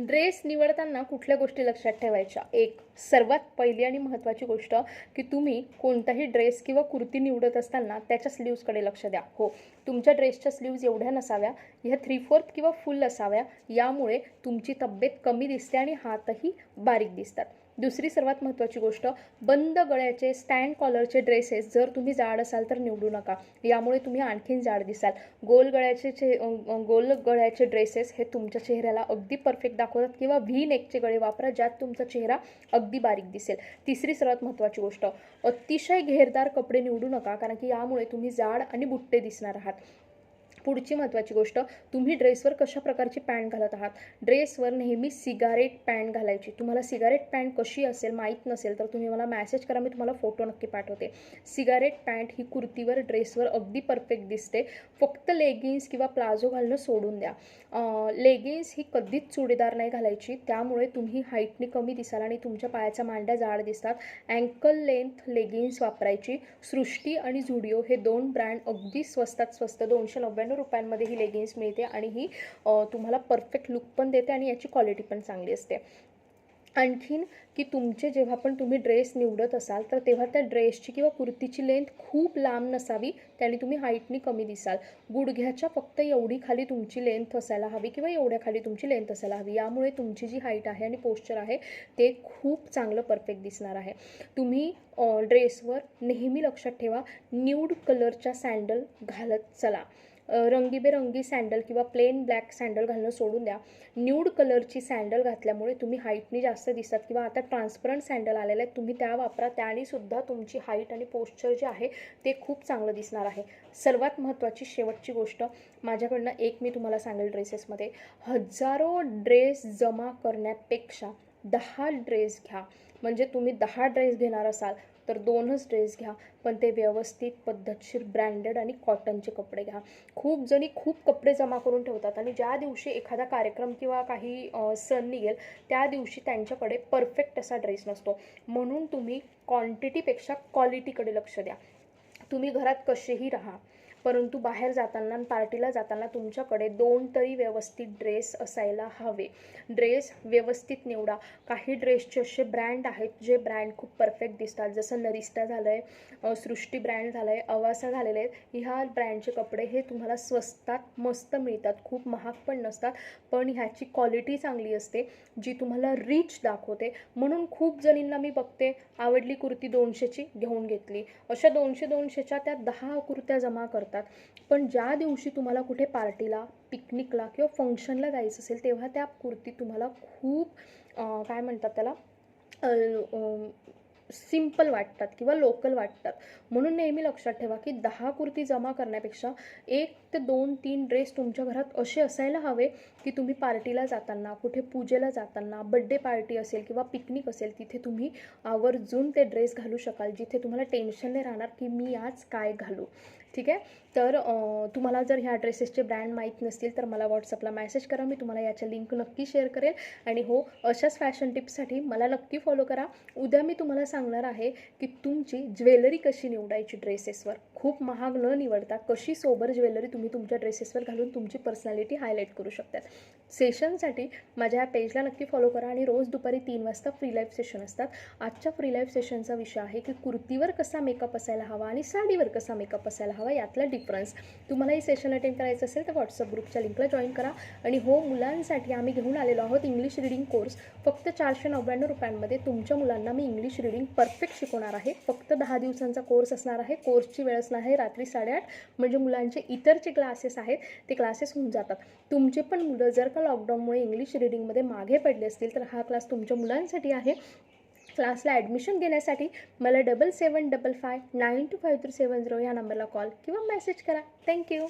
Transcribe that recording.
Dress निवडताना कुठल्या गोष्टी लक्षात ठेवायच्या? एक सर्वात पहिली आणि महत्त्वाची गोष्ट की तुम्ही कोणताही ड्रेस किंवा कुर्ती निवडत असताना त्याच्या स्लीव्सकडे लक्ष द्या. हो, तुमच्या ड्रेसच्या स्लीव्ज एवढ्या नसाव्या, ह्या 3/4 किंवा फुल असाव्या. यामुळे तुमची तब्येत कमी दिसते आणि हातही बारीक दिसतात. दुसरी सर्वात महत्त्वाची गोष्ट, बंद गळ्याचे स्टँड कॉलरचे ड्रेसेस जर तुम्ही जाड असाल तर निवडू नका. यामुळे तुम्ही आणखीन जाड दिसाल. गोल गळ्याचे ड्रेसेस हे तुमच्या चेहऱ्याला अगदी परफेक्ट दाखवतात किंवा व्ही नेकचे गळे वापरा, ज्यात तुमचा चेहरा अगदी बारीक दिसेल. तिसरी सर्वात महत्त्वाची गोष्ट, अतिशय घेरदार कपडे निवडू नका, कारण की यामुळे तुम्ही जाड आणि बुट्टे दिसणार आहात. पुढची महत्त्वाची गोष्ट, तुम्ही ड्रेसवर कशा प्रकारची पॅन्ट घालत आहात. ड्रेसवर नेहमी सिगारेट पॅन्ट घालायची. तुम्हाला सिगारेट पॅन्ट कशी असेल माहीत नसेल तर तुम्ही मला मॅसेज करा, मी तुम्हाला फोटो नक्की पाठवते. सिगारेट पॅन्ट ही कुर्तीवर ड्रेसवर अगदी परफेक्ट दिसते. फक्त लेगिन्स किंवा प्लाझो घालणं सोडून द्या. लेगिन्स ही कधीच चुडीदार नाही घालायची, त्यामुळे तुम्ही हाईटने कमी दिसाल आणि तुमच्या पायाच्या मांड्या जाड दिसतात. अँकल लेंथ लेगिन्स वापरायची. सृष्टी आणि झुडिओ हे 2 ब्रँड अगदी स्वस्तात स्वस्त 299 रुपयांमध्ये ही लेगिन्स मिळते आणि ही तुम्हाला परफेक्ट लुक पण देते आणि याची क्वालिटी पण चांगली असते. आणखीन की जेव्हा पण तुम्ही ड्रेस निवडत असाल तर तेव्हा त्या ड्रेसची किंवा कुर्तीची लेंथ खूप लांब नसावी, त्याने तुम्ही हाईटनी कमी दिसाल. गुडघ्याच्या फक्त एवढी खाली तुमची लेंथ असायला हवी किंवा एवढ्या खाली तुमची लेंथ असायला हवी. यामुळे तुमची जी हाईट आहे आणि पोश्चर आहे ते खूप चांगलं परफेक्ट दिसणार आहे. तुम्ही ड्रेसवर नेहमी लक्षात ठेवा, न्यूड कलरच्या सँडल घालत चला. रंगीबेरंगी सँडल किंवा प्लेन ब्लॅक सँडल घालणं सोडून द्या. न्यूड कलरची सँडल घातल्यामुळे तुम्ही हाईटनी जास्त दिसतात किंवा आता ट्रान्सपरंट सँडल आलेले आहेत, तुम्ही त्या वापरा. त्यानेसुद्धा तुमची हाईट आणि पोश्चर जे आहे ते खूप चांगलं दिसणार आहे. सर्वात महत्त्वाची शेवटची गोष्ट माझ्याकडनं एक मी तुम्हाला सांगेल, ड्रेसेसमध्ये हजारो ड्रेस जमा करण्यापेक्षा 10 ड्रेस घ्या. म्हणजे तुम्ही 10 ड्रेस घेणार असाल तर 2च ड्रेस घ्या, पण ते व्यवस्थित पद्धतशीर ब्रँडेड आणि कॉटनचे कपडे घ्या. खूप जणी खूप कपडे जमा करून ठेवतात आणि ज्या दिवशी एखादा कार्यक्रम किंवा काही सण निघेल त्या दिवशी त्यांच्याकडे परफेक्ट असा ड्रेस नसतो. म्हणून तुम्ही क्वांटिटीपेक्षा क्वालिटीकडे लक्ष द्या. तुम्ही घरात कसेही राहा, परंतु बाहेर जाताना पार्टीला जाताना तुमच्याकडे 2 तरी व्यवस्थित ड्रेस असायला हवे. ड्रेस व्यवस्थित निवडा. काही ड्रेसचे असे ब्रँड आहेत जे ब्रँड खूप परफेक्ट दिसतात, जसं नरिस्टा झालं आहे, सृष्टी ब्रँड झालं आहे, अवासा झालेले आहेत. ह्या ब्रँडचे कपडे हे तुम्हाला स्वस्तात मस्त मिळतात, खूप महाग पण नसतात, पण ह्याची क्वालिटी चांगली असते जी तुम्हाला रिच दाखवते. म्हणून खूप जणींना मी बघते, आवडली कुर्ती 200ची घेऊन घेतली. अशा 200-200च्या त्या 10 कुर्त्या जमा करतात. पण ज्या दिवशी तुम्हाला कुठे पार्टीला, पिकनिकला किंवा फंक्शनला जायचं असेल तेव्हा त्या कुर्ती तुम्हाला खूप काय म्हणतात त्याला, सिंपल वाटतात किंवा लोकल वाटतात. म्हणून नेहमी लक्षात ठेवा की 10 कुर्ती जमा करण्यापेक्षा 1 ते 2-3 ड्रेस तुमच्या घरात असे असायला हवे की तुम्ही पार्टीला जाताना, कुठे पूजेला जाताना, बड्डे पार्टी असेल किंवा पिकनिक असेल, तिथे तुम्ही आवर्जून ते ड्रेस घालू शकाल, जिथे तुम्हाला टेन्शन नाही राहणार की मी आज काय घालू. ठीक आहे. तर तुम्हाला जर ह्या ड्रेसेसचे ब्रँड माहीत नसतील तर मला व्हॉट्सअपला मेसेज करा, मी तुम्हाला याच्या लिंक नक्की शेअर करेल. आणि हो, अशाच फॅशन टिप्ससाठी मला नक्की फॉलो करा. उद्या मी तुम्हाला सांगणार आहे की तुमची ज्वेलरी कशी निवडायची ड्रेसेसवर. खूप महाग न निवडता कशी सोबर ज्वेलरी तुम्ही तुमच्या ड्रेसेसवर घालून तुमची पर्सनॅलिटी हायलाईट करू शकतात. सेशनसाठी माझ्या ह्या पेजला नक्की फॉलो करा आणि रोज दुपारी 3 वाजता फ्री लाईव्ह सेशन असतात. आजच्या फ्री लाईव्ह सेशनचा विषय आहे की कुर्तीवर कसा मेकअप असायला हवा आणि साडीवर कसा मेकअप असायला हवा, यातला डिफरन्स. तुम्हाला ही सेशन अटेंड करायचं असेल तर व्हॉट्सअप ग्रुपच्या लिंकला जॉईन करा. आणि हो, मुलांसाठी आम्ही घेऊन आलेलो आहोत इंग्लिश रीडिंग कोर्स. फक्त 499 रुपयांमध्ये तुमच्या मुलांना मी इंग्लिश रीडिंग परफेक्ट शिकवणार आहे. फक्त 10 दिवसांचा कोर्स असणार आहे. कोर्सची वेळ असणार आहे रात्री 8:30, म्हणजे मुलांचे इतरचे क्लासेस आहेत ते क्लासेस होऊन जातात. तुमचे पण मुलं जर का लॉकडाऊनमुळे इंग्लिश रीडिंगमध्ये मागे पडले असतील तर हा क्लास तुमच्या मुलांसाठी आहे. क्लासला ॲडमिशन घेण्यासाठी मला 7755925370 या नंबरला कॉल किंवा मेसेज करा. थँक्यू.